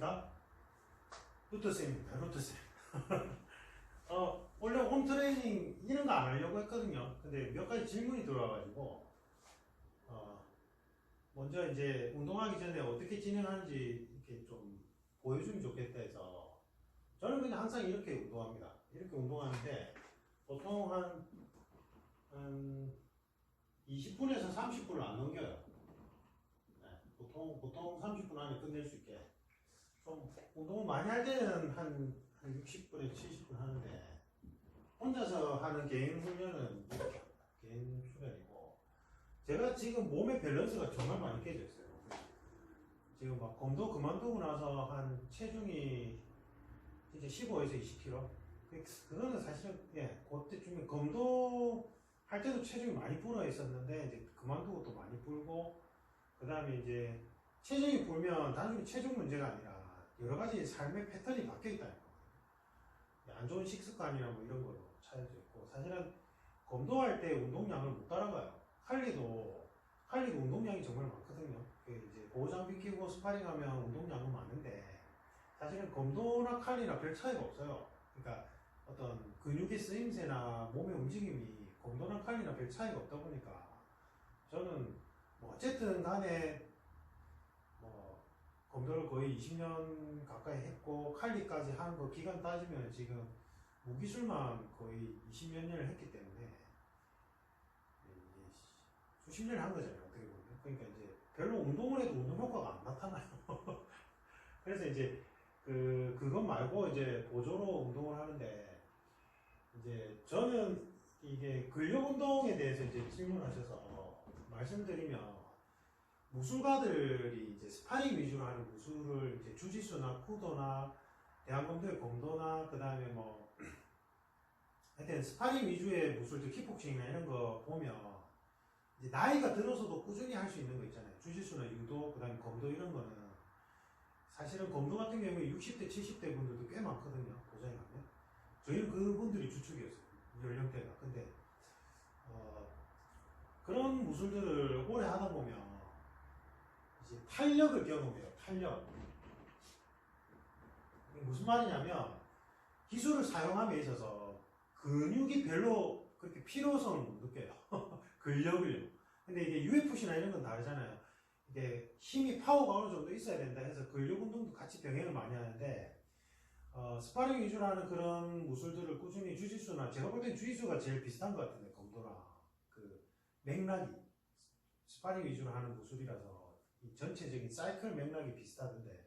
안녕하십니까? 루트쌤입니다. 루트쌤. 원래 홈트레이닝 이런 거 안 하려고 했거든요. 근데 몇 가지 질문이 들어와가지고, 먼저 이제 운동하기 전에 어떻게 진행하는지 이렇게 좀 보여주면 좋겠다 해서, 저는 그냥 항상 이렇게 운동합니다. 이렇게 운동하는데, 보통 한 20분에서 30분을 안 넘겨요. 네, 보통 30분 안에 끝낼 수 있게. 좀 운동을 많이 할 때는 한 60분에서 70분 하는데 혼자서 하는 개인 훈련은 개인 수련이고, 제가 지금 몸의 밸런스가 정말 많이 깨졌어요. 지금 막 검도 그만두고 나서 한 체중이 진짜 15에서 20kg. 그거는 사실은 그때쯤에 검도 할 때도 체중이 많이 불어 있었는데 이제 그만두고 또 많이 불고, 그 다음에 이제 체중이 불면 단순히 체중 문제가 아니라 여러 가지 삶의 패턴이 바뀌어 있다는 거. 안 좋은 식습관이나 뭐 이런 거로 차이도 있고, 사실은 검도할 때 운동량을 못 따라가요. 칼리도 운동량이 정말 많거든요. 이제 보호장비 끼고 스파링하면 운동량은 많은데, 사실은 검도나 칼리나 별 차이가 없어요. 그러니까 어떤 근육의 쓰임새나 몸의 움직임이 검도나 칼리나 별 차이가 없다 보니까, 저는 뭐 어쨌든 간에 검도를 거의 20년 가까이 했고, 칼리까지 한 거 기간 따지면 지금 무기술만 거의 20몇 년을 했기 때문에 수십 년을 한 거잖아요, 어떻게 보면. 그러니까 이제 별로 운동을 해도 운동 효과가 안 나타나요. 그래서 이제 그것 말고 이제 보조로 운동을 하는데, 이제 저는 이게 근력 운동에 대해서 이제 질문하셔서 말씀드리면, 무술가들이 이제 스파링 위주로 하는 무술을 이제 주짓수나 쿠도나 대한검도의 검도나 그 다음에 뭐 하여튼 스파링 위주의 무술들, 킥복싱이나 이런 거 보면 이제 나이가 들어서도 꾸준히 할 수 있는 거 있잖아요. 주짓수나 유도, 그 다음에 검도 이런 거는 사실은 검도 같은 경우에 60대, 70대 분들도 꽤 많거든요. 도장에 가면. 저희는 그분들이 주축이었어요. 연령대가. 근데 그런 무술들을 오래 하다 보면 이제 탄력을 경험해요. 탄력. 이게 무슨 말이냐면, 기술을 사용함에 있어서 근육이 별로 그렇게 필요성을 못 느껴요. 근력을요. 근데 이게 UFC나 이런 건 다르잖아요. 이게 힘이, 파워가 어느 정도 있어야 된다 해서 근력 운동도 같이 병행을 많이 하는데, 스파링 위주로 하는 그런 무술들을 꾸준히 주짓수나, 제가 볼 땐 주짓수가 제일 비슷한 것 같은데, 검도나 그 맥락이 스파링 위주로 하는 무술이라서 이 전체적인 사이클 맥락이 비슷하던데,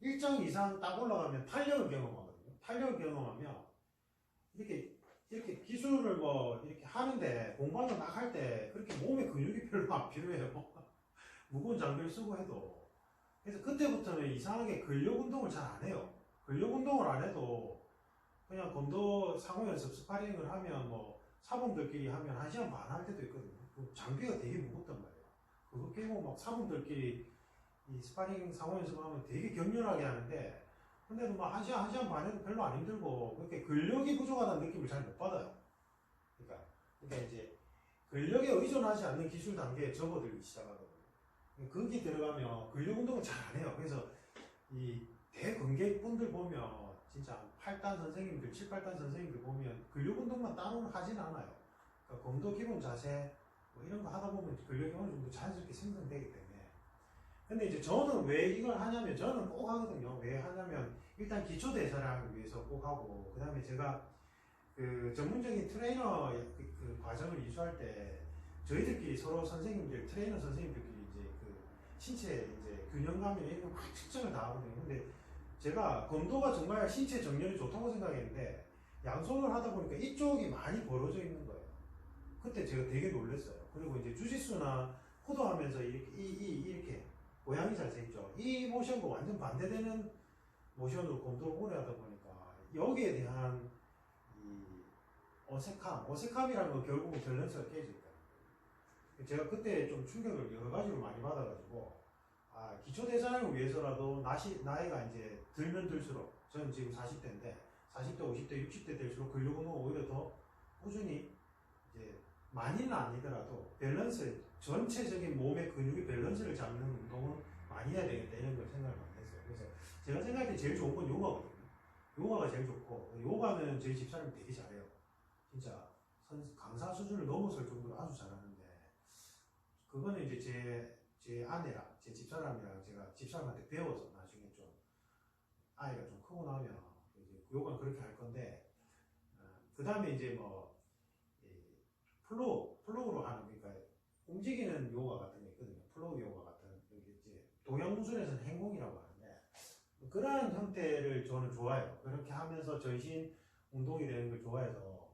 일정 이상 딱 올라가면 탄력을 경험하거든요. 탄력을 경험하면 이렇게 기술을 뭐 이렇게 하는데, 공방을 막 할 때 그렇게 몸에 근육이 별로 안 필요해요. 무거운 장비를 쓰고 해도. 그래서 그때부터는 이상하게 근력 운동을 잘 안 해요. 근력 운동을 안 해도 그냥 검도 상호 연습 스파링을 하면 뭐 사범들끼리 하면 1시간 반 할 때도 있거든요. 장비가 되게 무겁단 말이에요. 그거 끼고 막 사범들끼리 이 스파링 상호 연습을 하면 되게 격렬하게 하는데, 근데도 막 1시간 반 해도 별로 안 힘들고, 그렇게 근력이 부족하다는 느낌을 잘 못 받아요. 그러니까 이제 근력에 의존하지 않는 기술 단계에 접어들기 시작하거든요. 거기 들어가면 근력 운동을 잘 안 해요. 그래서 이 대근객분들 보면 진짜 8단 선생님들, 7, 8단 선생님들 보면 근력 운동만 따로 하진 않아요. 그러니까 검도 기본 자세 뭐 이런 거 하다 보면 근력이 어느 정도 자연스럽게 생성되기 때문에. 근데 이제 저는 왜 이걸 하냐면, 저는 꼭 하거든요. 왜 하냐면, 일단 기초 대사를 하기 위해서 꼭 하고, 그 다음에 제가 그 전문적인 트레이너 그 과정을 이수할 때 저희들끼리 서로 선생님들, 트레이너 선생님들끼리 이제 그 신체 이제 균형감이나 이런 거 막 측정을 다 하거든요. 근데 제가 검도가 정말 신체 정렬이 좋다고 생각했는데, 양손을 하다 보니까 이쪽이 많이 벌어져 있는 거예요. 그때 제가 되게 놀랐어요. 그리고 이제 주짓수나 후도 하면서 이렇게 고양이 자세 있죠. 이 모션과 완전 반대되는 모션으로 검도를 오래 하다 보니까 여기에 대한 이 어색함이라는 건 결국은 밸런스가 깨져 있다. 제가 그때 좀 충격을 여러 가지로 많이 받아가지고, 기초 대사량을 위해서라도 나이가 이제 들면 들수록, 저는 지금 40대인데 40대, 50대, 60대 될수록 근력 운동을 오히려 더 꾸준히 이제 많이는 아니더라도 밸런스, 전체적인 몸의 근육의 밸런스를 잡는 운동은 많이 해야 되겠다, 이런 걸 생각을 많이 했어요. 그래서 제가 생각할 때 제일 좋은 건 요가거든요. 요가가 제일 좋고, 요가는 저희 집사람이 되게 잘해요. 진짜 강사 수준을 넘어설 정도로 아주 잘하는데, 그거는 이제 제 아내랑 제 집사람이랑 제가 집사람한테 배워서 나중에 좀 아이가 좀 크고 나면 이제 요가는 그렇게 할 건데, 그 다음에 이제 뭐 플로우로 하는, 그러니까 움직이는 요가 같은 게 있거든요. 플로우 요가 같은 이제 동양 무술에서는 행공이라고 하는데, 그러한 형태를 저는 좋아해요. 그렇게 하면서 전신 운동이 되는 걸 좋아해서,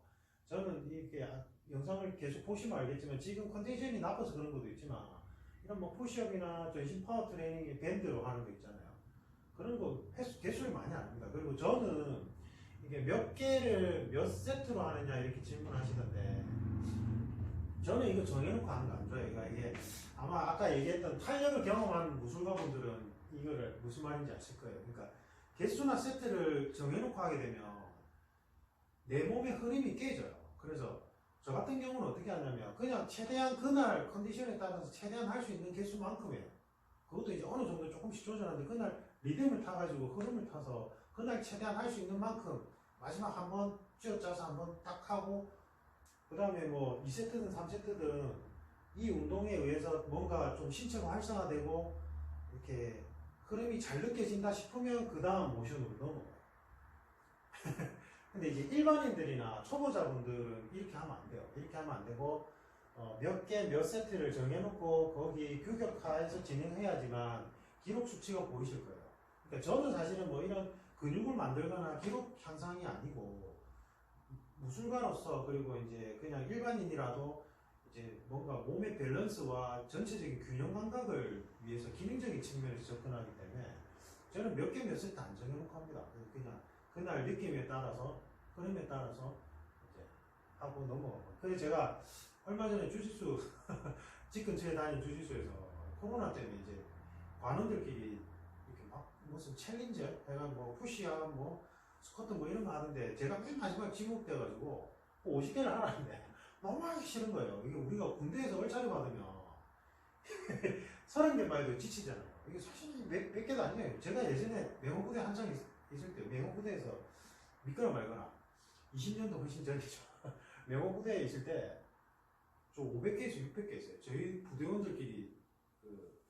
저는 이렇게 영상을 계속 보시면 알겠지만 지금 컨디션이 나빠서 그런 것도 있지만, 이런 뭐 푸시업이나 전신 파워 트레이닝 밴드로 하는 거 있잖아요. 그런 거 개수를 많이 안 합니다. 그리고 저는 이게 몇 개를 몇 세트로 하느냐 이렇게 질문하시던데, 저는 이거 정해놓고 하는 거 안 좋아해요. 그러니까 이게 아마 아까 얘기했던 탄력을 경험한 무술가분들은 이거를 무슨 말인지 아실 거예요. 그러니까 개수나 세트를 정해놓고 하게 되면 내 몸의 흐름이 깨져요. 그래서 저 같은 경우는 어떻게 하냐면 그냥 최대한 그날 컨디션에 따라서 최대한 할 수 있는 개수만큼 해요. 그것도 이제 어느 정도 조금씩 조절하는데, 그날 리듬을 타가지고 흐름을 타서 그날 최대한 할 수 있는 만큼 마지막 한번 쥐어짜서 한번 딱 하고, 그 다음에 뭐 2세트든 3세트든 이 운동에 의해서 뭔가 좀 신체가 활성화되고 이렇게 흐름이 잘 느껴진다 싶으면 그 다음 모션으로 넘어가요. 근데 이제 일반인들이나 초보자분들은 이렇게 하면 안 돼요. 이렇게 하면 안 되고, 몇 개, 몇 세트를 정해놓고 거기 규격화해서 진행해야지만 기록 수치가 보이실 거예요. 그러니까 저는 사실은 뭐 이런 근육을 만들거나 기록 향상이 아니고, 무술가로서 그리고 이제 그냥 일반인이라도 이제 뭔가 몸의 밸런스와 전체적인 균형 감각을 위해서 기능적인 측면에서 접근하기 때문에 저는 몇 개 몇 세트 안 정해놓고 합니다. 그냥 그날 느낌에 따라서 흐름에 따라서 이제 하고 넘어가고. 그래서 제가 얼마 전에 주짓수 집 근처에 다니는 주짓수에서 코로나 때문에 이제 관원들끼리 이렇게 막 무슨 챌린저 해가지고 뭐 푸시업 뭐 스쿼트 뭐 이런 거 하는데, 제가 맨 마지막에 지목돼가지고 50개를 하라는데 너무 하기 싫은 거예요. 이게 우리가 군대에서 얼차려 받으면 30개만 해도 지치잖아요. 이게 사실 몇 개도 아니에요. 제가 예전에 맹호부대 한창 있을 때, 맹호부대에서 믿거나 말거나 20년도 훨씬 전이죠. 맹호부대에 있을 때 저 500개에서 600개 있어요. 저희 부대원들끼리 그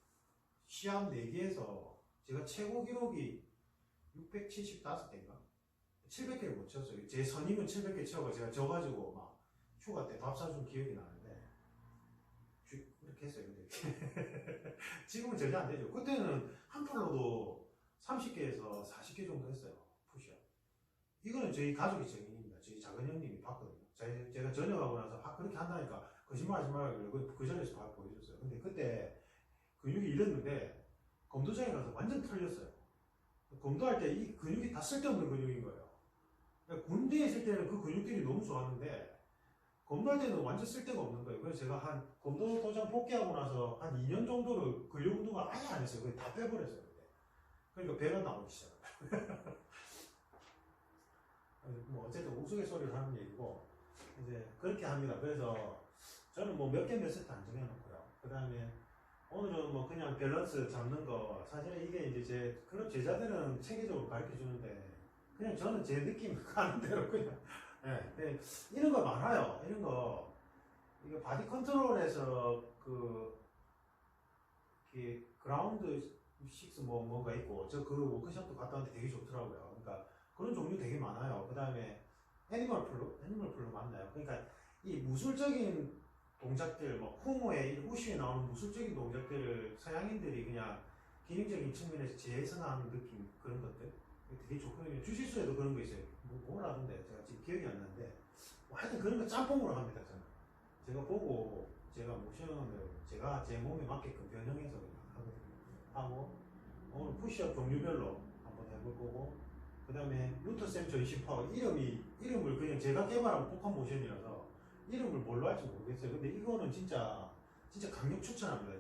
시합 4개에서 제가 최고 기록이 675개인가? 700개를 못 쳤어요. 제 선임은 700개 채워가 제가 져가지고 막 휴가 때 밥 사준 기억이 나는데, 그렇게 했어요. 근데 지금은 전혀 안 되죠. 그때는 한 풀로도 30개에서 40개 정도 했어요. 푸시업. 이거는 저희 가족이 정인입니다. 저희 작은 형님이 봤거든요. 제가 전역하고 나서 그렇게 한다니까 거짓말 하지 말라고 그 자리에서 밥 보여줬어요. 근데 그때 근육이 이랬는데 검도장에 가서 완전 털렸어요. 검도할 때 이 근육이 다 쓸데없는 근육인 거예요. 군대에 있을 때는 그 근육들이 너무 좋았는데 검도할 때는 완전 쓸데가 없는 거예요. 그래서 제가 한 검도 도장 복귀하고 나서 한 2년 정도를 근력 운동을 아예 안 했어요. 다 빼버렸어요. 그러니까 배가 나오기 시작해요. 뭐 어쨌든 우스갯소리를 하는 얘기고, 이제 그렇게 합니다. 그래서 저는 뭐 몇 개 몇 세트 안 정해놓고요. 그 다음에 오늘은 뭐 그냥 밸런스 잡는 거, 사실은 이게 이제 제 클럽 제자들은 체계적으로 가르쳐 주는데 그냥 저는 제 느낌 가는 대로 그냥, 네, 이런 거 많아요. 이런 거, 이거 바디 컨트롤에서 그라운드 6 뭔가 있고, 저 그 워크숍도 갔다 왔는데 되게 좋더라고요. 그러니까 그런 종류 되게 많아요. 그 다음에 애니멀 플로 맞나요? 그러니까 이 무술적인 동작들, 뭐 쿠모에 우슈에 나오는 무술적인 동작들을 서양인들이 그냥 기능적인 측면에서 재해석하는 느낌, 그런 것들 되게 좋거든요. 주짓수에도 그런 거 있어요. 뭐라던데 제가 지금 기억이 안 나는데, 뭐 하여튼 그런 거 짬뽕으로 합니다. 저는 제가 보고 제가 모션을 제가 제 몸에 맞게끔 변형해서 그냥 하거든요. 하고 오늘 푸시업 종류별로 한번 해볼 거고, 그 다음에 루터쌤 전신 파워, 이름을 그냥 제가 개발한 복합 모션이라서 이름을 뭘로 할지 모르겠어요. 근데 이거는 진짜 강력 추천합니다.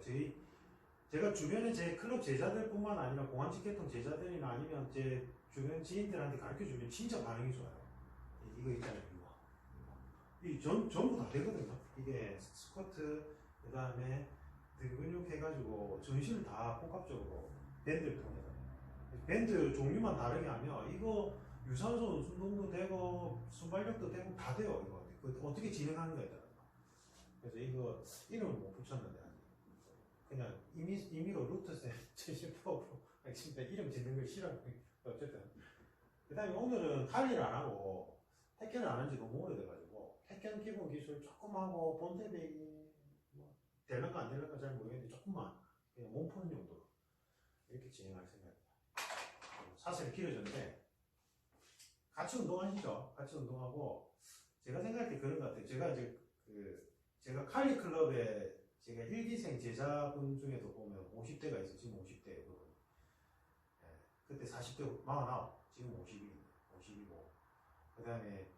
제가 주변에 제 클럽 제자들뿐만 아니라 공항직계통 제자들이나 아니면 제 주변 지인들한테 가르쳐주면 진짜 반응이 좋아요. 이거 있잖아요, 이거. 전부 다 되거든요. 이게 스쿼트, 그 다음에 등 근육 해가지고 전신을 다 복합적으로 밴드를 통해서. 밴드 종류만 다르게 하면 이거 유산소 운동도 되고 순발력도 되고 다 돼요. 이거 어떻게 진행하는가에 따라서. 그래서 이거 이름을 못 붙였는데 아직. 그냥 임의로 루트쌤 70%. 진짜 이름 짓는 걸 싫어하고 어쨌든. 그다음에 오늘은 탈리를 안 하고 택견을 안 한 지 너무 오래돼가지고 택견 기본 기술 조금 하고 본대 배기 뭐 될란가 안 될란가 잘 모르겠는데 조금만 그냥 몸 푸는 정도로 이렇게 진행할 생각입니다. 사슬이 길어졌는데 같이 운동하시죠. 같이 운동하고 제가 생각할 때 그런 것 같아요. 제가 이제 제가 칼리 클럽에 제가 일기생 제자분 중에도 보면 50대가 있어요. 지금 50대 그분. 예, 그때 40대 49, 지금 52고 그 다음에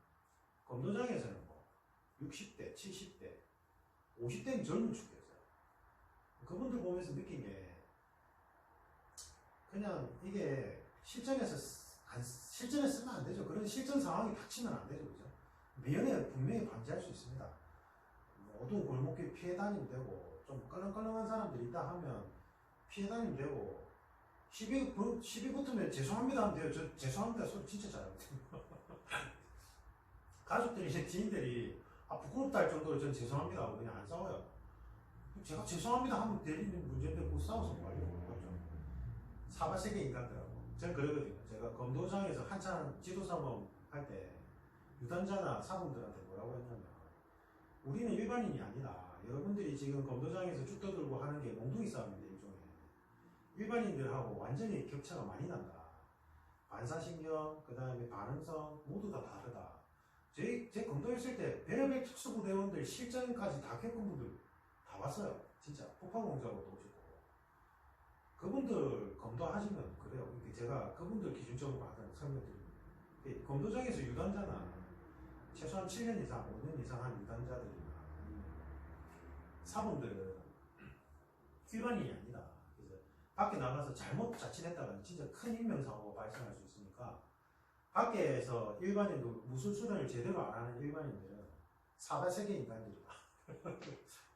검도장에서는 뭐 60대, 70대, 50대는 젊은 축구였어요. 그분들 보면서 느낀 게 그냥 이게 실전에 쓰면 안 되죠. 그런 실전 상황이 닥치면 안 되죠. 그죠? 미연에 분명히 방지할 수 있습니다. 뭐 어두운 골목길 피해 다니면 되고, 좀 껄렁껄렁한 사람들이 있다 하면 피해 다니면 되고, 시비 붙으면 죄송합니다 하면 돼요. 저 죄송합니다 소리 진짜 잘하거든요. 가족들이, 제 지인들이 부끄럽다 할 정도로 전 죄송합니다 하고 그냥 안 싸워요. 제가 죄송합니다 하면 되는 문제인데 꼭 싸워서 뭐 하려고 그러죠. 사바세계 인간들하고. 저는 그러거든요. 제가 검도장에서 한참 지도사범 할 때 유단자나 사범들한테 뭐라고 했냐면 우리는 일반인이 아니다. 여러분들이 지금 검도장에서 쭉 떠들고 하는 게 몽둥이 싸움인데 일종의 일반인들하고 완전히 격차가 많이 난다. 반사신경, 그 다음에 반응성 모두 다 다르다. 제 검도했을 때 별의별 특수부대원들 실전까지 다 겪은 분들 다 봤어요. 진짜 폭파공작으로도 오셨고 그분들 검도하시면 그래요. 제가 그분들 기준적으로 항상 설명드립니다. 검도장에서 유단자나 최소한 7년 이상, 5년 이상 한 유단자들이나 사범들은 일반인이 아니다. 그래서 밖에 나가서 잘못 자칫했다가 진짜 큰 인명사고가 발생할 수 있으니까 밖에서 일반인도 무술 수련을 제대로 안 하는 일반인들은 사바세계 인간들이다.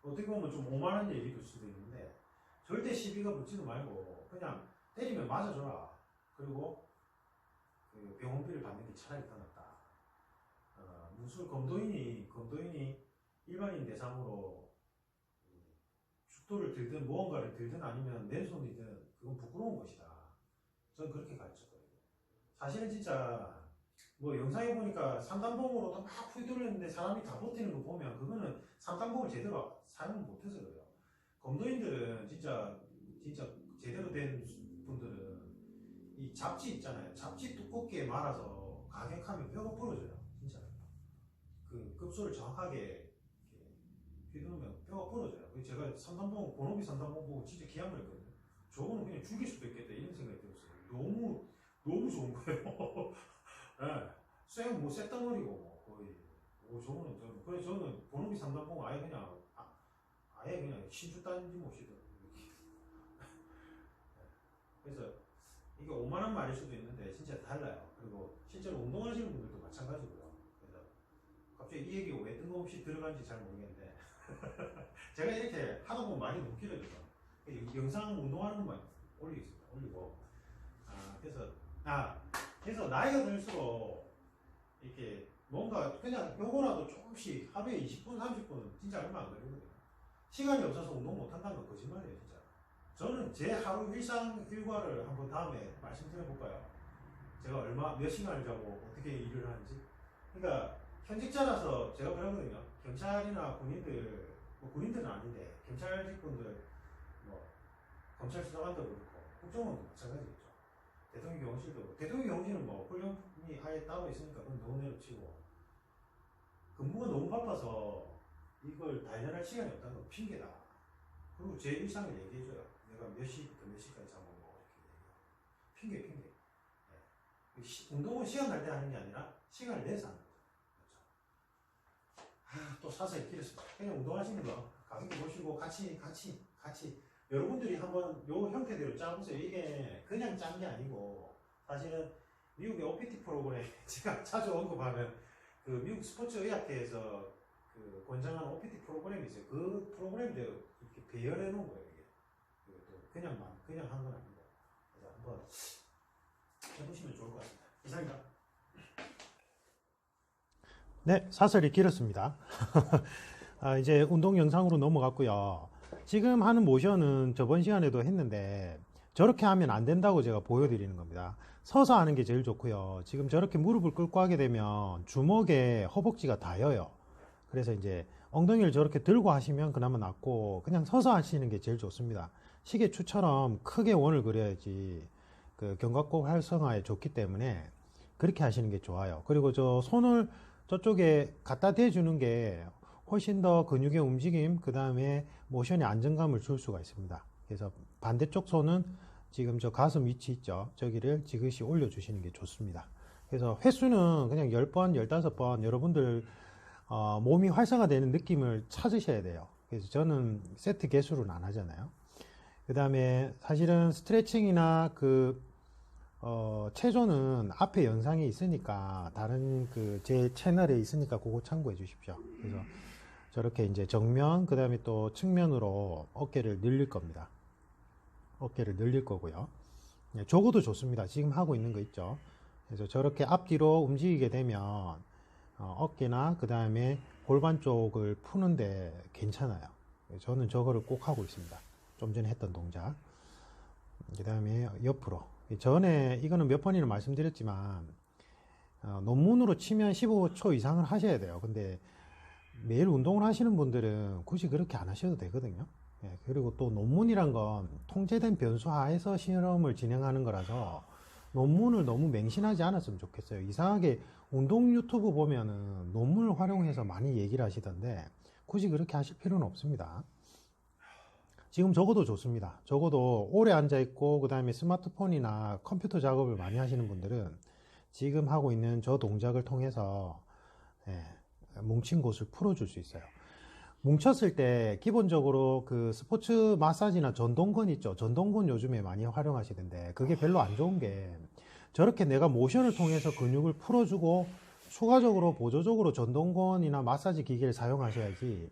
어떻게 보면 좀 오만한 얘기일 수도 있는데 절대 시비가 붙지도 말고 그냥 때리면 맞아줘라. 그리고 그 병원비를 받는 게 차라리 더 낫다. 무술 검도인이 일반인 대상으로 죽도를 들든 무언가를 들든 아니면 맨손이든 그건 부끄러운 것이다. 저는 그렇게 가르쳤거든요. 사실은 진짜 뭐 영상에 보니까 삼단봉으로 막 휘둘렀는데 사람이 다 버티는 거 보면 그거는 삼단봉을 제대로 사용을 못해서 그래요. 검도인들은 진짜 제대로 된 분들은 이 잡지 있잖아요. 잡지 두껍게 말아서 가격하면 뼈가 부러져요. 진짜 그 급소를 정확하게 휘두르면 뼈가 부러져요. 제가 삼단봉 본업이 삼단봉 보고 진짜 기함을 했거든요. 저거는 그냥 죽일 수도 있겠다 이런 생각이 들었어요. 너무 좋은 거예요. 네. 뭐 쇳덩어리고 뭐 거의. 저는 본업이 삼단봉 아예 그냥 신주 딴지 못이더라고요. 그래서 이게 오만한 말일 수도 있는데 진짜 달라요. 그리고 실제로 운동하시는 분들도 마찬가지고요. 그래서 갑자기 이 얘기가 왜 뜬금없이 들어간지 잘 모르겠는데 제가 이렇게 하다 보면 많이 못 길어져서 영상 운동하는 것만 올리겠습니다. 올리고 그래서 나이가 들수록 이렇게 뭔가 그냥 요거라도 조금씩 하루에 20분 30분 진짜 얼마 안 걸리거든요. 시간이 없어서 운동 못 한다는 건 거짓말이에요 진짜. 저는 제 하루 일상 일과를 한번 다음에 말씀드려볼까요? 제가 몇 시간을 자고 어떻게 일을 하는지. 그러니까 현직자라서 제가 그러거든요. 경찰이나 군인들, 뭐 군인들은 아닌데 경찰 직군들, 뭐 검찰 수사관도 그렇고 국정원도 마찬가지겠죠. 대통령 경호실은 뭐 훈련이 아예 따로 있으니까 그건 너무내로 치고 근무가 너무 바빠서 이걸 단련할 시간이 없다는 건 핑계다. 그리고 제 일상을 얘기해줘요. 내가 몇 시부터 몇 시까지 자고 이렇게 얘기해요. 핑계. 네. 운동은 시간 날 때 하는 게 아니라 시간을 내서 하는 거죠. 그렇죠. 또 사서히 길었습니다. 그냥 운동하시는 거 가볍게 보시고 같이 여러분들이 한번 요 형태대로 짜보세요. 이게 그냥 짠 게 아니고 사실은 미국의 OPT 프로그램 제가 자주 언급하는 그 미국 스포츠 의학회에서 그 권장하는 OPT 프로그램이 있어요. 그 프로그램대로 이렇게 배열해 놓은 거예요. 이게 그냥 한 건 아니고. 그래서 한번 해보시면 좋을 것 같습니다. 이상입니다. 네, 사설이 길었습니다. 이제 운동 영상으로 넘어갔고요. 지금 하는 모션은 저번 시간에도 했는데 저렇게 하면 안 된다고 제가 보여드리는 겁니다. 서서 하는 게 제일 좋고요. 지금 저렇게 무릎을 꿇고 하게 되면 주먹에 허벅지가 닿여요. 그래서 이제 엉덩이를 저렇게 들고 하시면 그나마 낫고, 그냥 서서 하시는 게 제일 좋습니다. 시계추처럼 크게 원을 그려야지 그 견갑골 활성화에 좋기 때문에 그렇게 하시는 게 좋아요. 그리고 저 손을 저쪽에 갖다 대주는 게 훨씬 더 근육의 움직임, 그 다음에 모션에 안정감을 줄 수가 있습니다. 그래서 반대쪽 손은 지금 저 가슴 위치 있죠, 저기를 지그시 올려주시는 게 좋습니다. 그래서 횟수는 그냥 10번, 15번 여러분들 몸이 활성화되는 느낌을 찾으셔야 돼요. 그래서 저는 세트 개수는 안 하잖아요. 그 다음에 사실은 스트레칭이나 체조는 앞에 영상에 있으니까, 다른 제 채널에 있으니까 그거 참고해 주십시오. 그래서 저렇게 이제 정면, 그 다음에 또 측면으로 어깨를 늘릴 겁니다. 어깨를 늘릴 거고요. 조그도 좋습니다. 지금 하고 있는 거 있죠. 그래서 저렇게 앞뒤로 움직이게 되면 어깨나 그 다음에 골반 쪽을 푸는데 괜찮아요. 저는 저거를 꼭 하고 있습니다. 좀 전에 했던 동작. 그 다음에 옆으로. 전에 이거는 몇 번이나 말씀드렸지만 논문으로 치면 15초 이상을 하셔야 돼요. 근데 매일 운동을 하시는 분들은 굳이 그렇게 안 하셔도 되거든요. 그리고 또 논문이란 건 통제된 변수 하에서 실험을 진행하는 거라서 논문을 너무 맹신하지 않았으면 좋겠어요. 이상하게 운동 유튜브 보면은 논문을 활용해서 많이 얘기를 하시던데 굳이 그렇게 하실 필요는 없습니다. 지금 적어도 좋습니다. 적어도 오래 앉아있고 그 다음에 스마트폰이나 컴퓨터 작업을 많이 하시는 분들은 지금 하고 있는 저 동작을 통해서 뭉친 곳을 풀어줄 수 있어요. 뭉쳤을 때 기본적으로 그 스포츠 마사지나 전동건 있죠. 전동건 요즘에 많이 활용하시던데 그게 별로 안 좋은 게, 저렇게 내가 모션을 통해서 근육을 풀어주고 추가적으로 보조적으로 전동건이나 마사지 기계를 사용하셔야지,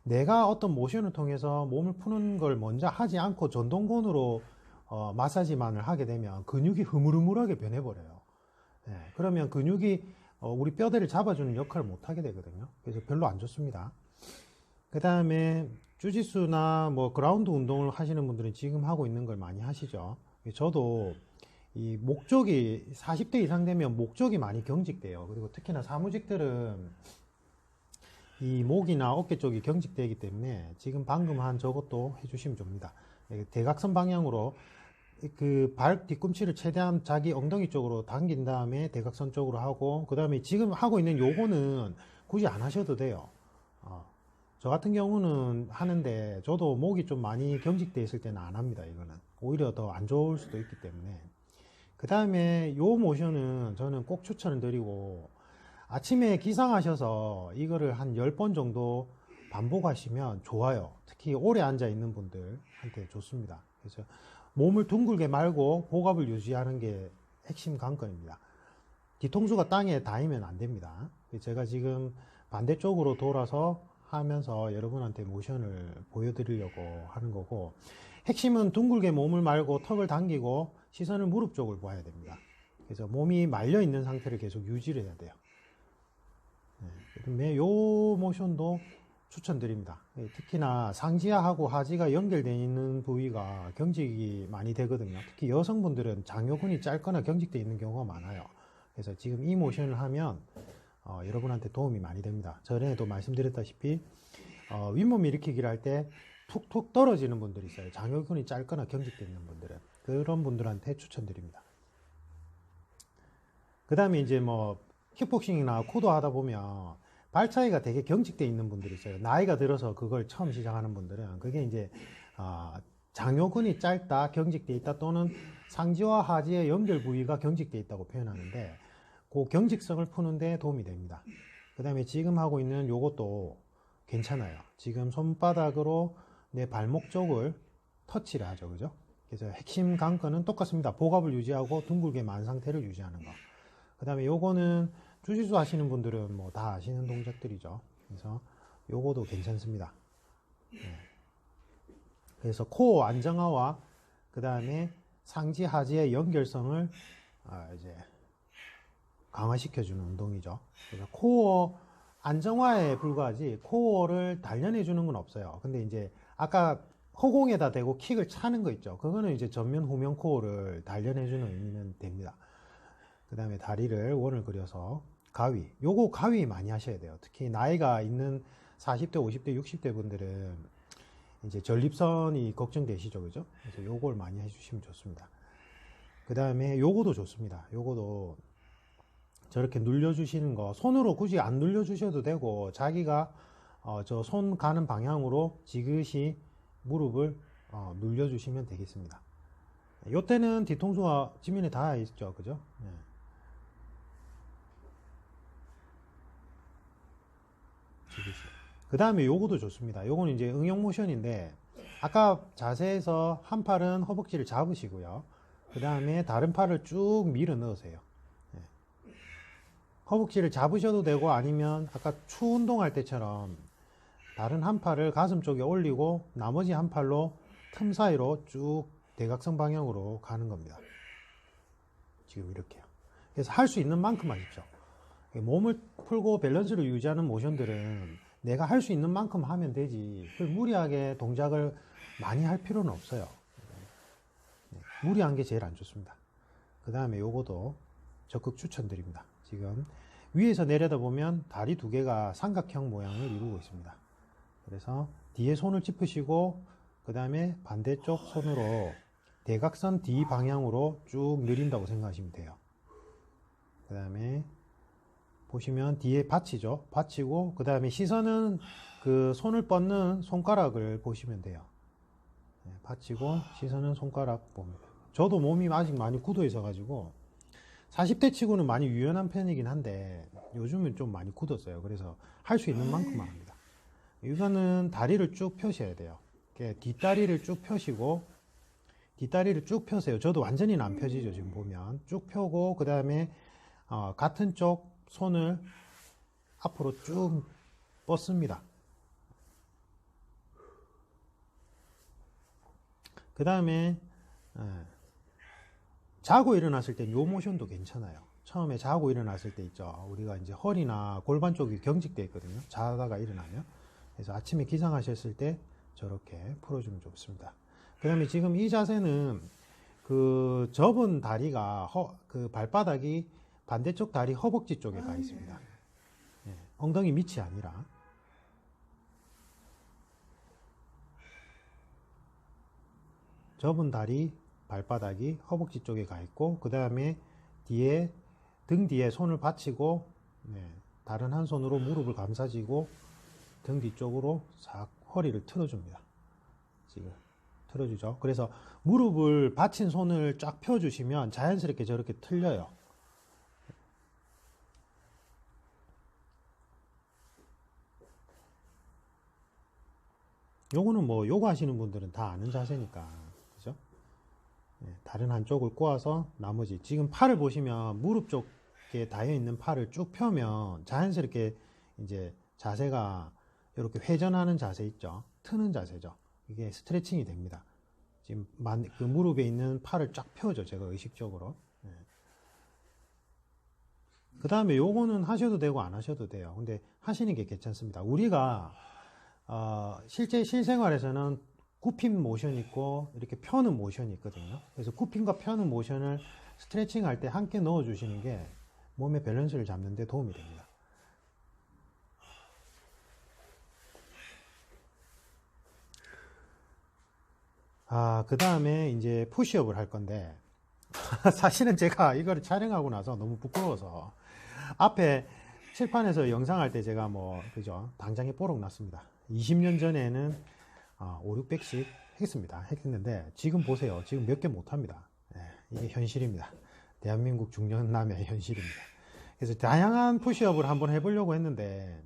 내가 어떤 모션을 통해서 몸을 푸는 걸 먼저 하지 않고 전동건으로 마사지만을 하게 되면 근육이 흐물흐물하게 변해버려요. 그러면 근육이 우리 뼈대를 잡아주는 역할을 못하게 되거든요. 그래서 별로 안 좋습니다. 그 다음에 주짓수나 뭐 그라운드 운동을 하시는 분들은 지금 하고 있는 걸 많이 하시죠. 저도 이 목적이 40대 이상 되면 목적이 많이 경직돼요. 그리고 특히나 사무직들은 이 목이나 어깨 쪽이 경직되기 때문에 지금 방금 한 저것도 해주시면 됩니다. 대각선 방향으로 그 발 뒤꿈치를 최대한 자기 엉덩이 쪽으로 당긴 다음에 대각선 쪽으로 하고, 그 다음에 지금 하고 있는 요거는 굳이 안 하셔도 돼요. 저 같은 경우는 하는데 저도 목이 좀 많이 경직돼 있을 때는 안 합니다. 이거는 오히려 더 안 좋을 수도 있기 때문에. 그 다음에 요 모션은 저는 꼭 추천을 드리고, 아침에 기상하셔서 이거를 한 10번 정도 반복하시면 좋아요. 특히 오래 앉아 있는 분들한테 좋습니다. 그래서 몸을 둥글게 말고 복압을 유지하는 게 핵심 관건입니다. 뒤통수가 땅에 닿으면 안 됩니다. 제가 지금 반대쪽으로 돌아서 하면서 여러분한테 모션을 보여드리려고 하는 거고, 핵심은 둥글게 몸을 말고 턱을 당기고 시선을 무릎 쪽을 봐야 됩니다. 그래서 몸이 말려 있는 상태를 계속 유지를 해야 돼요. 그다음에 요 모션도 추천드립니다. 특히나 상지하고 하지가 연결되어 있는 부위가 경직이 많이 되거든요. 특히 여성분들은 장요근이 짧거나 경직되어 있는 경우가 많아요. 그래서 지금 이 모션을 하면 여러분한테 도움이 많이 됩니다. 전에도 말씀드렸다시피 윗몸 일으키기를 할 때 툭툭 떨어지는 분들이 있어요. 장요근이 짧거나 경직되어 있는 분들은. 그런 분들한테 추천드립니다. 그 다음에 이제 뭐 킥복싱이나 쿠도 하다 보면 발 차이가 되게 경직되어 있는 분들이 있어요. 나이가 들어서 그걸 처음 시작하는 분들은 그게 이제 장요근이 짧다, 경직되어 있다, 또는 상지와 하지의 연결 부위가 경직되어 있다고 표현하는데, 그 경직성을 푸는데 도움이 됩니다. 그 다음에 지금 하고 있는 요것도 괜찮아요. 지금 손바닥으로 내 발목 쪽을 터치를 하죠. 그죠? 그래서 핵심 관건은 똑같습니다. 복압을 유지하고 둥글게 만 상태를 유지하는 거. 그 다음에 요거는 주짓수 하시는 분들은 뭐 다 아시는 동작들이죠. 그래서 요거도 괜찮습니다. 그래서 코어 안정화와 그 다음에 상지 하지의 연결성을 이제 강화시켜주는 운동이죠. 그래서 코어 안정화에 불과하지 코어를 단련해주는 건 없어요. 근데 이제 아까 허공에다 대고 킥을 차는 거 있죠. 그거는 이제 전면 후면 코어를 단련해주는 의미는 됩니다. 그 다음에 다리를 원을 그려서 가위, 요거 가위 많이 하셔야 돼요. 특히 나이가 있는 40대, 50대, 60대 분들은 이제 전립선이 걱정되시죠, 그죠? 그래서 요걸 많이 해주시면 좋습니다. 그 다음에 요거도 좋습니다. 요거도 저렇게 눌려주시는 거, 손으로 굳이 안 눌려주셔도 되고, 자기가 저 손 가는 방향으로 지그시 무릎을 눌려주시면 되겠습니다. 요때는 뒤통수가 지면에 닿아 있죠, 그죠? 네. 그 다음에 요거도 좋습니다. 요거는 이제 응용 모션인데, 아까 자세에서 한 팔은 허벅지를 잡으시고요. 그 다음에 다른 팔을 쭉 밀어 넣으세요. 네. 허벅지를 잡으셔도 되고, 아니면 아까 추 운동할 때처럼 다른 한 팔을 가슴 쪽에 올리고 나머지 한 팔로 틈 사이로 쭉 대각선 방향으로 가는 겁니다. 지금 이렇게요. 그래서 할 수 있는 만큼 하십시오. 몸을 풀고 밸런스를 유지하는 모션들은 내가 할 수 있는 만큼 하면 되지, 무리하게 동작을 많이 할 필요는 없어요. 무리한 게 제일 안 좋습니다. 그 다음에 요거도 적극 추천드립니다. 지금 위에서 내려다보면 다리 두 개가 삼각형 모양을 이루고 있습니다. 그래서 뒤에 손을 짚으시고 그 다음에 반대쪽 손으로 대각선 D 방향으로 쭉 늘린다고 생각하시면 돼요. 그 다음에 보시면 뒤에 받치죠. 받치고 그 다음에 시선은 그 손을 뻗는 손가락을 보시면 돼요. 받치고 시선은 손가락 봅니다. 저도 몸이 아직 많이 굳어 있어 가지고 40대 치고는 많이 유연한 편이긴 한데 요즘은 좀 많이 굳었어요. 그래서 할 수 있는 만큼만 합니다. 이거는 다리를 쭉 펴셔야 돼요. 뒷다리를 쭉 펴시고, 뒷다리를 쭉 펴세요. 저도 완전히는 안 펴지죠. 지금 보면 쭉 펴고 그 다음에 같은 쪽 손을 앞으로 쭉 뻗습니다. 그 다음에 자고 일어났을 때 요 모션도 괜찮아요. 처음에 자고 일어났을 때 있죠. 우리가 이제 허리나 골반 쪽이 경직되어 있거든요. 자다가 일어나면. 그래서 아침에 기상하셨을 때 저렇게 풀어주면 좋습니다. 그 다음에 지금 이 자세는 그 접은 다리가 그 발바닥이 반대쪽 다리 허벅지 쪽에 가 있습니다. 네, 엉덩이 밑이 아니라. 접은 다리 발바닥이 허벅지 쪽에 가 있고, 그 다음에 뒤에 등 뒤에 손을 받치고, 네, 다른 한 손으로 무릎을 감싸지고 등 뒤쪽으로 싹 허리를 틀어줍니다. 지금 틀어주죠. 그래서 무릎을 받친 손을 쫙 펴주시면 자연스럽게 저렇게 틀려요. 요거는 뭐 요가 하시는 분들은 다 아는 자세니까, 그죠? 네, 다른 한쪽을 꼬아서 나머지, 지금 팔을 보시면 무릎 쪽에 닿여 있는 팔을 쭉 펴면 자연스럽게 이제 자세가 이렇게 회전하는 자세 있죠. 트는 자세죠. 이게 스트레칭이 됩니다. 지금 그 무릎에 있는 팔을 쫙 펴죠. 제가 의식적으로. 네. 그 다음에 요거는 하셔도 되고 안 하셔도 돼요. 근데 하시는 게 괜찮습니다. 우리가 실제 실생활에서는 굽힌 모션이 있고 이렇게 펴는 모션이 있거든요. 그래서 굽힘과 펴는 모션을 스트레칭 할 때 함께 넣어 주시는 게 몸의 밸런스를 잡는 데 도움이 됩니다. 그 다음에 이제 푸시업을 할 건데 사실은 제가 이거를 촬영하고 나서 너무 부끄러워서 앞에 칠판에서 영상할 때 제가 그죠, 당장에 뽀록 났습니다. 20년 전에는 5, 600씩 했는데 지금 보세요. 지금 몇 개 못합니다. 이게 현실입니다. 대한민국 중년남의 현실입니다. 그래서 다양한 푸시업을 한번 해보려고 했는데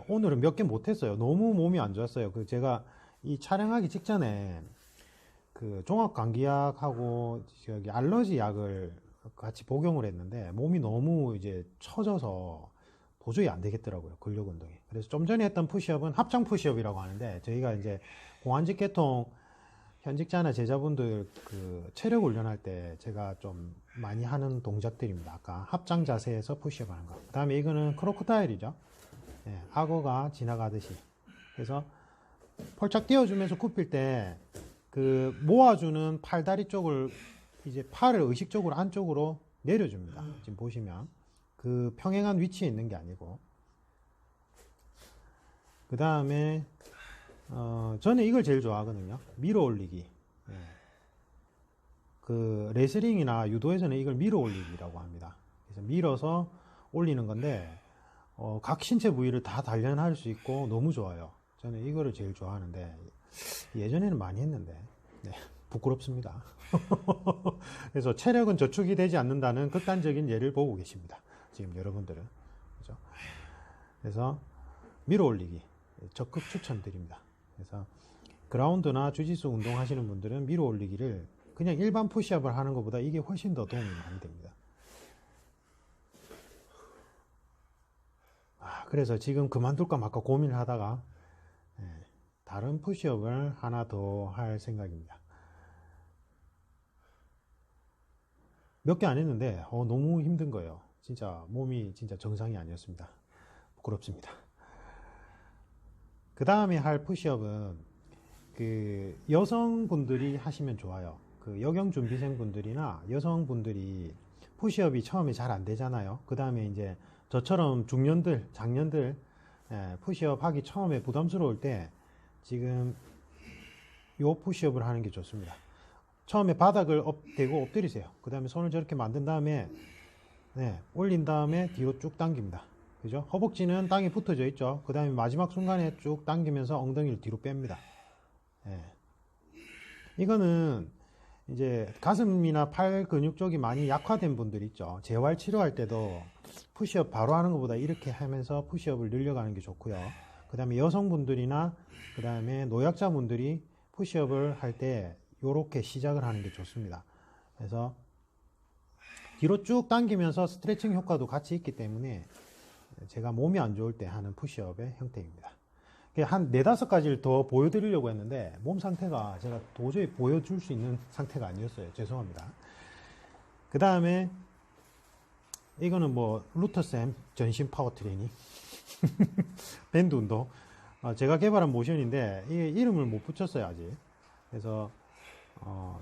오늘은 몇 개 못했어요. 너무 몸이 안 좋았어요. 제가 이 촬영하기 직전에 그 종합감기약하고 저기 알러지 약을 같이 복용을 했는데 몸이 너무 이제 처져서 도저히 안 되겠더라고요. 근력 운동이. 그래서 좀 전에 했던 푸시업은 합창 푸시업이라고 하는데 저희가 이제 공환직계통 현직자나 제자분들 그 체력 훈련할 때 제가 좀 많이 하는 동작들입니다. 아까 합장 자세에서 푸시업 하는 거. 그 다음에 이거는 크로코다일이죠. 예, 악어가 지나가듯이. 그래서 폴짝 띄워주면서 굽힐 때 그 모아주는 팔다리 쪽을 이제 팔을 의식적으로 안쪽으로 내려줍니다. 지금 보시면 그 평행한 위치에 있는 게 아니고. 그 다음에 저는 이걸 제일 좋아하거든요. 밀어 올리기. 예. 그 레슬링이나 유도에서는 이걸 밀어 올리기라고 합니다. 그래서 밀어서 올리는 건데 각 신체 부위를 다 단련할 수 있고 너무 좋아요. 저는 이거를 제일 좋아하는데 예전에는 많이 했는데 네, 부끄럽습니다. 그래서 체력은 저축이 되지 않는다는 극단적인 예를 보고 계십니다. 지금 여러분들은. 그죠? 그래서 밀어 올리기 적극 추천드립니다. 그래서 그라운드나 주짓수 운동 하시는 분들은 밀어 올리기를 그냥 일반 푸시업을 하는 것보다 이게 훨씬 더 도움이 많이 됩니다. 그래서 지금 그만둘까 말까 고민을 하다가 다른 푸시업을 하나 더 할 생각입니다. 몇 개 안 했는데 너무 힘든 거예요. 진짜 몸이 진짜 정상이 아니었습니다. 부끄럽습니다. 그 다음에 할 푸시업은 그 여성분들이 하시면 좋아요. 그 역영준비생분들이나 여성분들이 푸시업이 처음에 잘 안 되잖아요. 그 다음에 이제 저처럼 중년들, 장년들 푸시업 하기 처음에 부담스러울 때 지금 요 푸시업을 하는 게 좋습니다. 처음에 바닥을 대고 엎드리세요. 그 다음에 손을 저렇게 만든 다음에 올린 다음에 뒤로 쭉 당깁니다. 그죠? 허벅지는 땅에 붙어져 있죠. 그 다음에 마지막 순간에 쭉 당기면서 엉덩이를 뒤로 뺍니다. 이거는 이제 가슴이나 팔 근육 쪽이 많이 약화된 분들 있죠. 재활 치료할 때도 푸시업 바로 하는 것보다 이렇게 하면서 푸시업을 늘려가는 게 좋고요. 그 다음에 여성분들이나 그 다음에 노약자분들이 푸시업을 할 때 이렇게 시작을 하는 게 좋습니다. 그래서 뒤로 쭉 당기면서 스트레칭 효과도 같이 있기 때문에 제가 몸이 안 좋을 때 하는 푸시업의 형태입니다. 한 4-5가지를 더 보여드리려고 했는데 몸 상태가 제가 도저히 보여줄 수 있는 상태가 아니었어요. 죄송합니다. 그 다음에 이거는 뭐 루터쌤 전신 파워 트레이닝 밴드 운동 제가 개발한 모션인데 이 이름을 못 붙였어요 아직. 그래서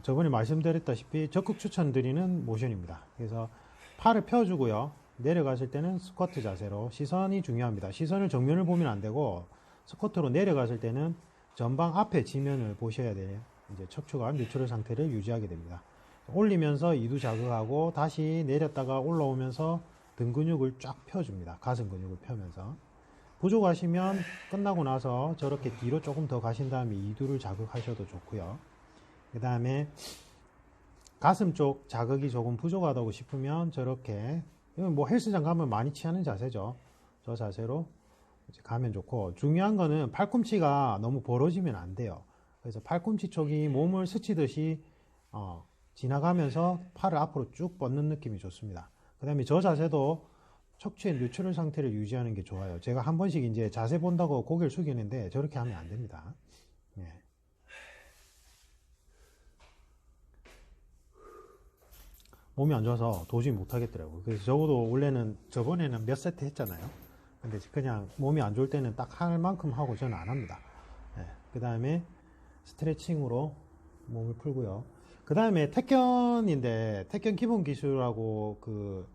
저번에 말씀드렸다시피 적극 추천드리는 모션입니다. 그래서 팔을 펴주고요. 내려갔을 때는 스쿼트 자세로 시선이 중요합니다. 시선을 정면을 보면 안 되고 스쿼트로 내려갔을 때는 전방 앞에 지면을 보셔야 돼요. 이제 척추가 뉴트럴 상태를 유지하게 됩니다. 올리면서 이두 자극하고 다시 내렸다가 올라오면서 등 근육을 쫙 펴줍니다. 가슴 근육을 펴면서. 부족하시면 끝나고 나서 저렇게 뒤로 조금 더 가신 다음에 이두를 자극하셔도 좋고요. 그 다음에 가슴 쪽 자극이 조금 부족하다고 싶으면 저렇게, 이건 뭐 헬스장 가면 많이 취하는 자세죠. 저 자세로 이제 가면 좋고, 중요한 거는 팔꿈치가 너무 벌어지면 안 돼요. 그래서 팔꿈치 쪽이 몸을 스치듯이 지나가면서 팔을 앞으로 쭉 뻗는 느낌이 좋습니다. 그 다음에 저 자세도 척추의 뉴트럴 상태를 유지하는 게 좋아요. 제가 한 번씩 이제 자세 본다고 고개를 숙이는데 저렇게 하면 안 됩니다. 네. 몸이 안 좋아서 도저히 못 하겠더라고요. 그래서 적어도 원래는 저번에는 몇 세트 했잖아요. 근데 그냥 몸이 안 좋을 때는 딱 할 만큼 하고 저는 안 합니다. 네. 그 다음에 스트레칭으로 몸을 풀고요. 그 다음에 택견인데 택견 기본 기술하고 그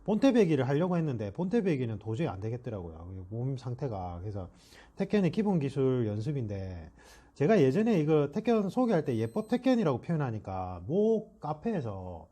본태배기를 하려고 했는데 본태배기는 도저히 안 되겠더라고요. 몸 상태가. 그래서 택견의 기본 기술 연습인데 제가 예전에 이거 택견 소개할 때 예법 택견이라고 표현하니까 모 카페에서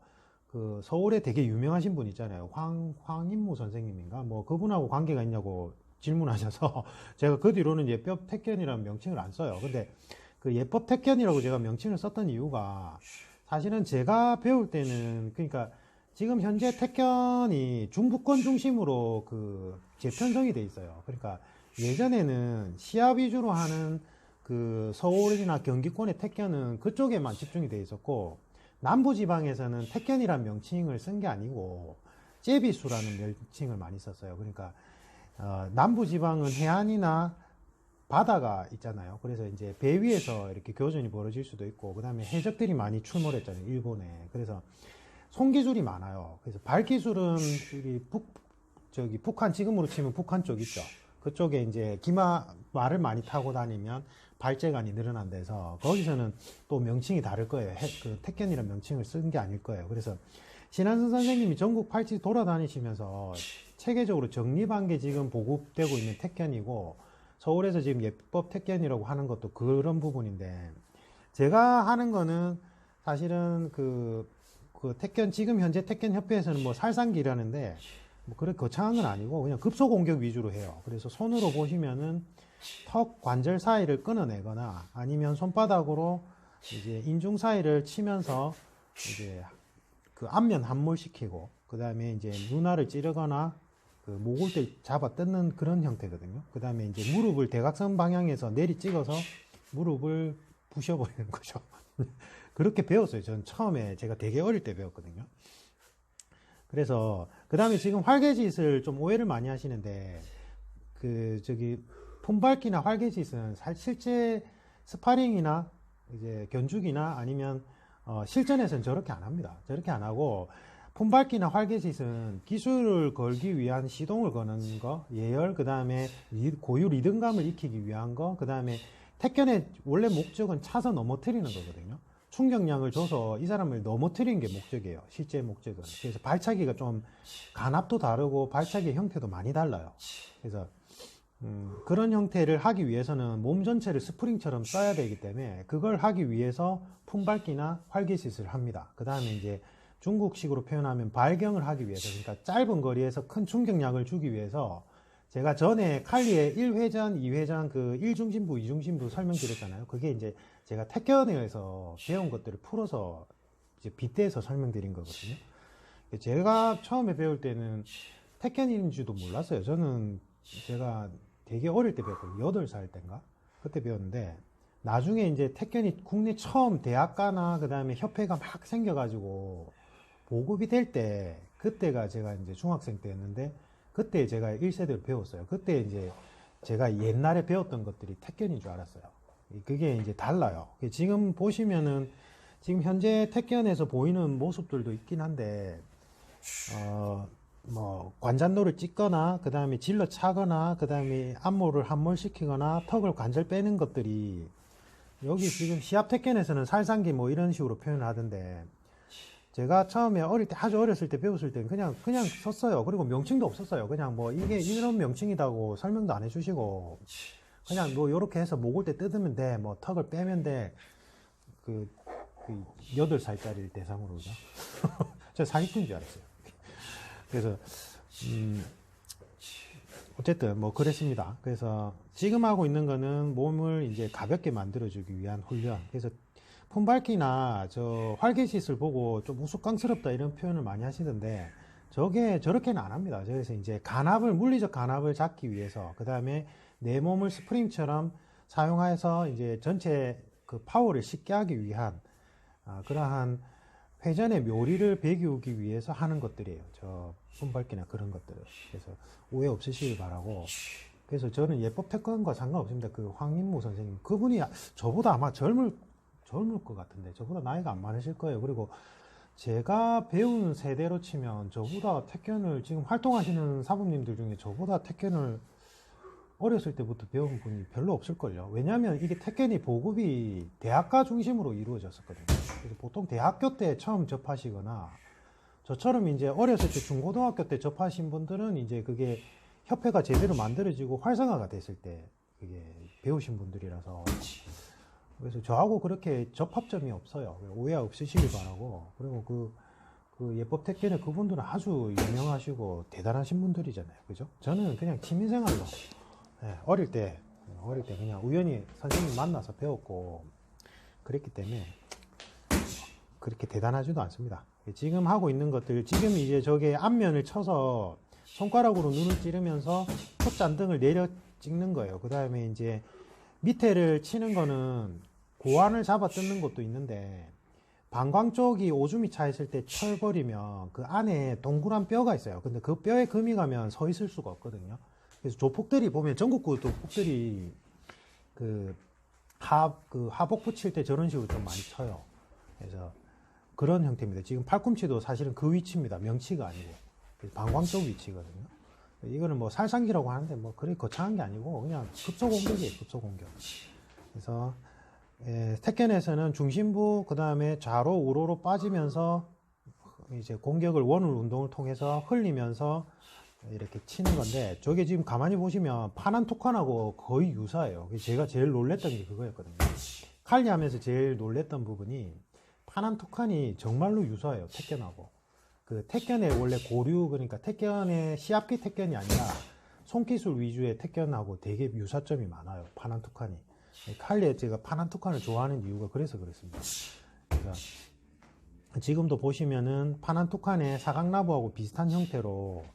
그 서울에 되게 유명하신 분 있잖아요. 황인무 선생님인가? 뭐 그분하고 관계가 있냐고 질문하셔서 제가 그 뒤로는 예법 택견이라는 명칭을 안 써요. 근데 그 예법 택견이라고 제가 명칭을 썼던 이유가 사실은 제가 배울 때는 그러니까 지금 현재 택견이 중부권 중심으로 그 재편성이 돼 있어요. 그러니까 예전에는 시합 위주로 하는 그 서울이나 경기권의 택견은 그쪽에만 집중이 돼 있었고 남부지방에서는 택견이란 명칭을 쓴 게 아니고 제비수라는 명칭을 많이 썼어요. 그러니까 남부지방은 해안이나 바다가 있잖아요. 그래서 이제 배 위에서 이렇게 교전이 벌어질 수도 있고, 그 다음에 해적들이 많이 출몰했잖아요, 일본에. 그래서 손기술이 많아요. 그래서 발기술은 우리 북한, 지금으로 치면 북한 쪽 있죠. 그쪽에 이제 말을 많이 타고 다니면 발재간이 늘어난 데서 거기서는 또 명칭이 다를 거예요. 그 택견이라는 명칭을 쓴 게 아닐 거예요. 그래서 신한선 선생님이 전국 팔찌 돌아다니시면서 체계적으로 정립한 게 지금 보급되고 있는 택견이고, 서울에서 지금 예법 택견이라고 하는 것도 그런 부분인데, 제가 하는 거는 사실은 그 택견, 지금 현재 택견 협회에서는 뭐 살상기라는데, 뭐 그렇게 거창한 건 아니고 그냥 급소 공격 위주로 해요. 그래서 손으로 보시면은 턱 관절 사이를 끊어내거나 아니면 손바닥으로 이제 인중 사이를 치면서 이제 그 안면 함몰시키고, 그 다음에 이제 눈알을 찌르거나 그 목을 잡아 뜯는 그런 형태거든요. 그 다음에 이제 무릎을 대각선 방향에서 내리 찍어서 무릎을 부셔버리는 거죠. 그렇게 배웠어요. 전 처음에 제가 되게 어릴 때 배웠거든요. 그래서 그 다음에 지금 활개짓을 좀 오해를 많이 하시는데, 그 저기 품밟기나 활개짓은 실제 스파링이나 이제 견주기나 아니면 실전에서는 저렇게 안 합니다. 저렇게 안 하고, 품밟기나 활개짓은 기술을 걸기 위한 시동을 거는 거, 예열, 그 다음에 고유 리듬감을 익히기 위한 거, 그 다음에 택견의 원래 목적은 차서 넘어뜨리는 거거든요. 충격량을 줘서 이 사람을 넘어뜨리는 게 목적이에요. 실제 목적은. 그래서 발차기가 좀 간압도 다르고 발차기의 형태도 많이 달라요. 그래서 그런 형태를 하기 위해서는 몸 전체를 스프링처럼 써야 되기 때문에 그걸 하기 위해서 품밟기나 활개짓을 합니다. 그 다음에 이제 중국식으로 표현하면 발경을 하기 위해서, 그러니까 짧은 거리에서 큰 충격량을 주기 위해서, 제가 전에 칼리의 1회전, 2회전 그 1중심부, 2중심부 설명드렸잖아요. 그게 이제 제가 택견에서 배운 것들을 풀어서 이제 빗대서 설명드린 거거든요. 제가 처음에 배울 때는 택견인 줄도 몰랐어요. 저는 제가 되게 어릴 때 배웠거든요. 8살 때인가? 그때 배웠는데, 나중에 이제 택견이 국내 처음 대학가나 그 다음에 협회가 막 생겨가지고 보급이 될 때, 그때가 제가 이제 중학생 때였는데, 그때 제가 1세대를 배웠어요. 그때 이제 제가 옛날에 배웠던 것들이 택견인 줄 알았어요. 그게 이제 달라요. 지금 보시면은 지금 현재 택견에서 보이는 모습들도 있긴 한데, 뭐 관잔노를 찢거나 그 다음에 질러 차거나 그 다음에 안모를 함몰시키거나 턱을 관절 빼는 것들이, 여기 지금 시합 택견에서는 살상기 뭐 이런 식으로 표현을 하던데, 제가 처음에 어릴 때, 아주 어렸을 때 배웠을 때 그냥 썼어요. 그리고 명칭도 없었어요. 그냥 뭐 이게 이런 명칭이라고 설명도 안 해주시고, 그냥 뭐 요렇게 해서 목을 때 뜯으면 돼, 뭐 턱을 빼면 돼. 그 8살짜리를 대상으로, 그죠? 저 사기꾼인 줄 알았어요. 그래서 어쨌든 뭐 그랬습니다. 그래서 지금 하고 있는 거는 몸을 이제 가볍게 만들어주기 위한 훈련. 그래서 품밟기나 저 활개짓을 보고 좀 우스꽝스럽다 이런 표현을 많이 하시던데, 저렇게는 안 합니다. 그래서 이제 물리적 간압을 잡기 위해서, 그 다음에 내 몸을 스프링처럼 사용해서 이제 전체 그 파워를 쉽게 하기 위한 그러한 회전의 묘리를 배기우기 위해서 하는 것들이에요. 저 품밟기나 그런 것들을. 그래서 오해 없으시길 바라고. 그래서 저는 예법 태권과 상관없습니다. 그 황인무 선생님, 그분이 저보다 아마 젊을 것 같은데, 저보다 나이가 안 많으실 거예요. 그리고 제가 배운 세대로 치면 저보다 택견을 지금 활동하시는 사부님들 중에 저보다 택견을 어렸을 때부터 배운 분이 별로 없을걸요. 왜냐하면 이게 택견이 보급이 대학가 중심으로 이루어졌었거든요. 그래서 보통 대학교 때 처음 접하시거나, 저처럼 이제 어렸을 때 중고등학교 때 접하신 분들은 이제 그게 협회가 제대로 만들어지고 활성화가 됐을 때 그게 배우신 분들이라서, 그래서 저하고 그렇게 접합점이 없어요. 오해 없으시길 바라고. 그리고 그 예법 택견의 그분들은 아주 유명하시고 대단하신 분들이잖아요. 그죠? 저는 그냥 취미생활로, 어릴 때 그냥 우연히 선생님 만나서 배웠고 그랬기 때문에 그렇게 대단하지도 않습니다. 지금 하고 있는 것들, 지금 이제 저게 앞면을 쳐서 손가락으로 눈을 찌르면서 턱잔등을 내려 찍는 거예요. 그 다음에 이제 밑에를 치는 거는 고환을 잡아 뜯는 것도 있는데, 방광 쪽이 오줌이 차 있을 때 철버리면 그 안에 동그란 뼈가 있어요. 근데 그 뼈에 금이 가면 서 있을 수가 없거든요. 그래서 조폭들이 보면, 전국구 조폭들이 그 하복 붙일 때 저런 식으로 좀 많이 쳐요. 그래서 그런 형태입니다. 지금 팔꿈치도 사실은 그 위치입니다. 명치가 아니고 방광 쪽 위치거든요. 이거는 뭐 살상기라고 하는데 뭐 그리 거창한 게 아니고 그냥 급소 공격이에요. 급소 공격. 그래서 태권에서는 중심부 그 다음에 좌로 우로로 빠지면서 이제 공격을 원울 운동을 통해서 흘리면서 이렇게 치는 건데, 저게 지금 가만히 보시면 파난 토칸하고 거의 유사해요. 제가 제일 놀랬던 게 그거였거든요. 칼리 하면서 제일 놀랬던 부분이 파난 토칸이 정말로 유사해요. 태권하고. 그 태권의 원래 고류, 그러니까 태권의 시합기 태권이 아니라 손기술 위주의 태권하고 되게 유사점이 많아요. 파난 토칸이. 칼리에 제가 파난 토칸을 좋아하는 이유가 그래서 그렇습니다. 그러니까 지금도 보시면은 파난 토칸의 사각나부하고 비슷한 형태로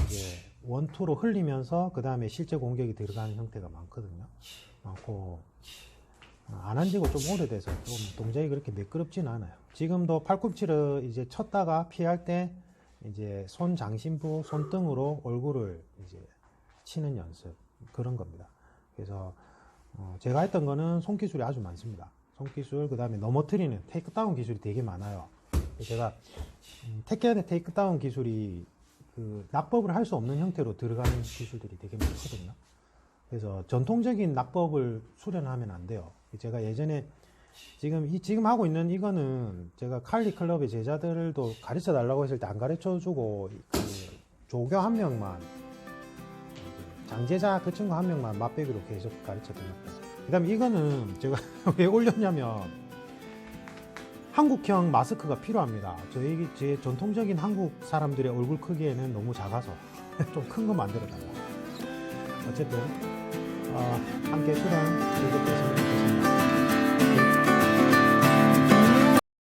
이제 원투로 흘리면서 그 다음에 실제 공격이 들어가는 형태가 많거든요. 많고 안 한 지가 좀 오래돼서 좀 동작이 그렇게 매끄럽진 않아요. 지금도 팔꿈치를 이제 쳤다가 피할 때 이제 손 장신부, 손등으로 얼굴을 이제 치는 연습, 그런 겁니다. 그래서 제가 했던 거는 손기술이 아주 많습니다. 손기술, 그 다음에 넘어뜨리는 테이크다운 기술이 되게 많아요. 제가 태권의 테이크다운 기술이 그 낙법을 할 수 없는 형태로 들어가는 기술들이 되게 많거든요. 그래서 전통적인 낙법을 수련하면 안 돼요. 제가 예전에 지금 하고 있는 이거는 제가 칼리 클럽의 제자들도 가르쳐 달라고 했을 때 안 가르쳐 주고 그 조교 한 명만, 장제자 그 친구 한 명만 맛배기로 계속 가르쳐 드렸다. 그 다음에 이거는 제가 왜 올렸냐면 한국형 마스크가 필요합니다. 제 전통적인 한국 사람들의 얼굴 크기에는 너무 작아서 좀 큰 거 만들어 달라. 어쨌든 함께 수련 즐겁게 했으면 좋겠습니다.